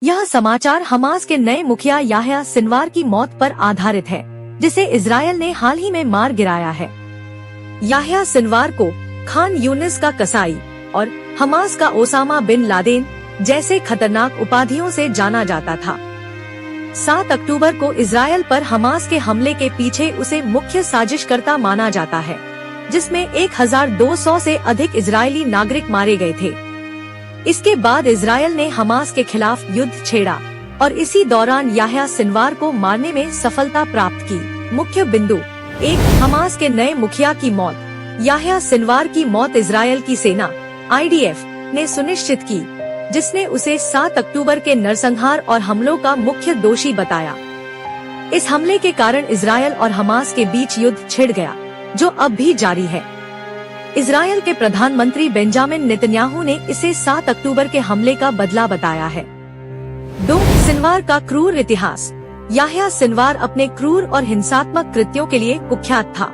यह समाचार हमास के नए मुखिया याह्या सिनवार की मौत पर आधारित है, जिसे इजरायल ने हाल ही में मार गिराया है। याह्या सिनवार को खान यूनिस का कसाई और हमास का ओसामा बिन लादेन जैसे खतरनाक उपाधियों से जाना जाता था। 7 अक्टूबर को इजरायल पर हमास के हमले के पीछे उसे मुख्य साजिशकर्ता माना जाता है, जिसमें 1200 से अधिक इजरायली नागरिक मारे गए थे। इसके बाद इजरायल ने हमास के खिलाफ युद्ध छेड़ा और इसी दौरान याह्या सिनवार को मारने में सफलता प्राप्त की। मुख्य बिंदु 1, हमास के नए मुखिया की मौत। याह्या सिनवार की मौत इजरायल की सेना IDF ने सुनिश्चित की, जिसने उसे 7 अक्टूबर के नरसंहार और हमलों का मुख्य दोषी बताया। इस हमले के कारण इजरायल और हमास के बीच युद्ध छिड़ गया, जो अब भी जारी है। इजरायल के प्रधानमंत्री बेंजामिन नेतन्याहू ने इसे 7 अक्टूबर के हमले का बदला बताया है। 2, सिनवार का क्रूर इतिहास। याह्या सिनवार अपने क्रूर और हिंसात्मक कृत्यों के लिए कुख्यात था।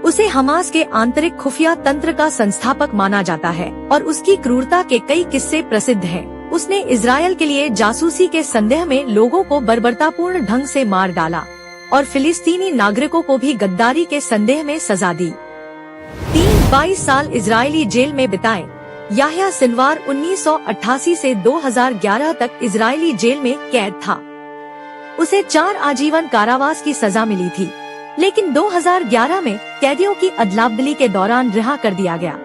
उसे हमास के आंतरिक खुफिया तंत्र का संस्थापक माना जाता है और उसकी क्रूरता के कई किस्से प्रसिद्ध हैं। उसने इजरायल के लिए जासूसी के संदेह में लोगों को बर्बरतापूर्ण ढंग से मार डाला और फिलिस्तीनी नागरिकों को भी गद्दारी के संदेह में सजा दी। 22 साल इजरायली जेल में बिताए। याह्या सिनवार 1988 से 2011 तक इजरायली जेल में कैद था। उसे 4 आजीवन कारावास की सजा मिली थी, लेकिन 2011 में कैदियों की अदला-बदली के दौरान रिहा कर दिया गया।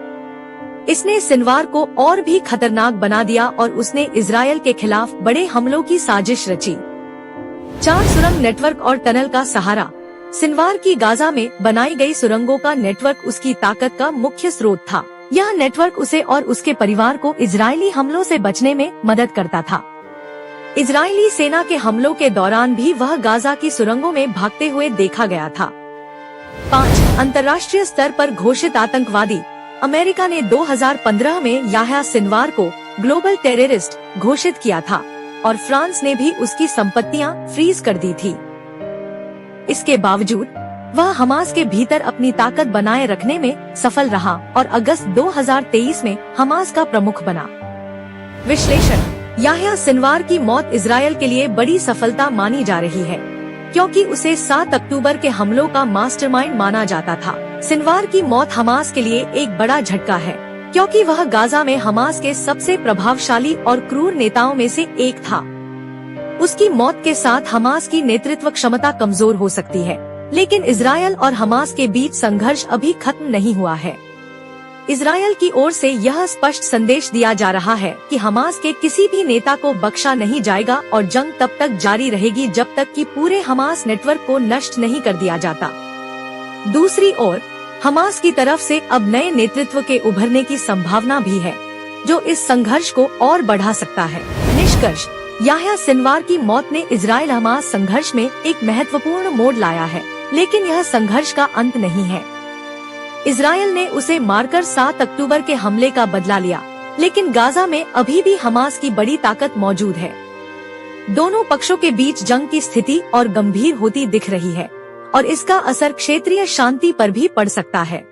इसने सिनवार को और भी खतरनाक बना दिया और उसने इजरायल के खिलाफ बड़े हमलों की साजिश रची। 4 सुरंग नेटवर्क और टनल का सहारा। सिनवार की गाजा में बनाई गई सुरंगों का नेटवर्क उसकी ताकत का मुख्य स्रोत था। यह नेटवर्क उसे और उसके परिवार को इजरायली हमलों से बचने में मदद करता था। इजरायली सेना के हमलों के दौरान भी वह गाजा की सुरंगों में भागते हुए देखा गया था। 5, अंतर्राष्ट्रीय स्तर पर घोषित आतंकवादी। अमेरिका ने 2015 में याह्या सिनवार को ग्लोबल टेररिस्ट घोषित किया था और फ्रांस ने भी उसकी संपत्तियां फ्रीज कर दी थी। इसके बावजूद वह हमास के भीतर अपनी ताकत बनाए रखने में सफल रहा और अगस्त 2023 में हमास का प्रमुख बना। विश्लेषण। याह्या सिनवार की मौत इजरायल के लिए बड़ी सफलता मानी जा रही है, क्योंकि उसे 7 अक्टूबर के हमलों का मास्टरमाइंड माना जाता था। सिनवार की मौत हमास के लिए एक बड़ा झटका है, क्योंकि वह गाजा में हमास के सबसे प्रभावशाली और क्रूर नेताओं में से एक था। उसकी मौत के साथ हमास की नेतृत्व क्षमता कमजोर हो सकती है, लेकिन इजरायल और हमास के बीच संघर्ष अभी खत्म नहीं हुआ है। इजरायल की ओर से यह स्पष्ट संदेश दिया जा रहा है कि हमास के किसी भी नेता को बख्शा नहीं जाएगा और जंग तब तक जारी रहेगी जब तक कि पूरे हमास नेटवर्क को नष्ट नहीं कर दिया जाता। दूसरी ओर हमास की तरफ से अब नए नेतृत्व के उभरने की संभावना भी है, जो इस संघर्ष को और बढ़ा सकता है। निष्कर्ष। याह्या सिनवार की मौत ने इजरायल हमास संघर्ष में एक महत्वपूर्ण मोड़ लाया है, लेकिन यह संघर्ष का अंत नहीं है। इजरायल ने उसे मारकर 7 अक्टूबर के हमले का बदला लिया, लेकिन गाजा में अभी भी हमास की बड़ी ताकत मौजूद है। दोनों पक्षों के बीच जंग की स्थिति और गंभीर होती दिख रही है और इसका असर क्षेत्रीय शांति पर भी पड़ सकता है।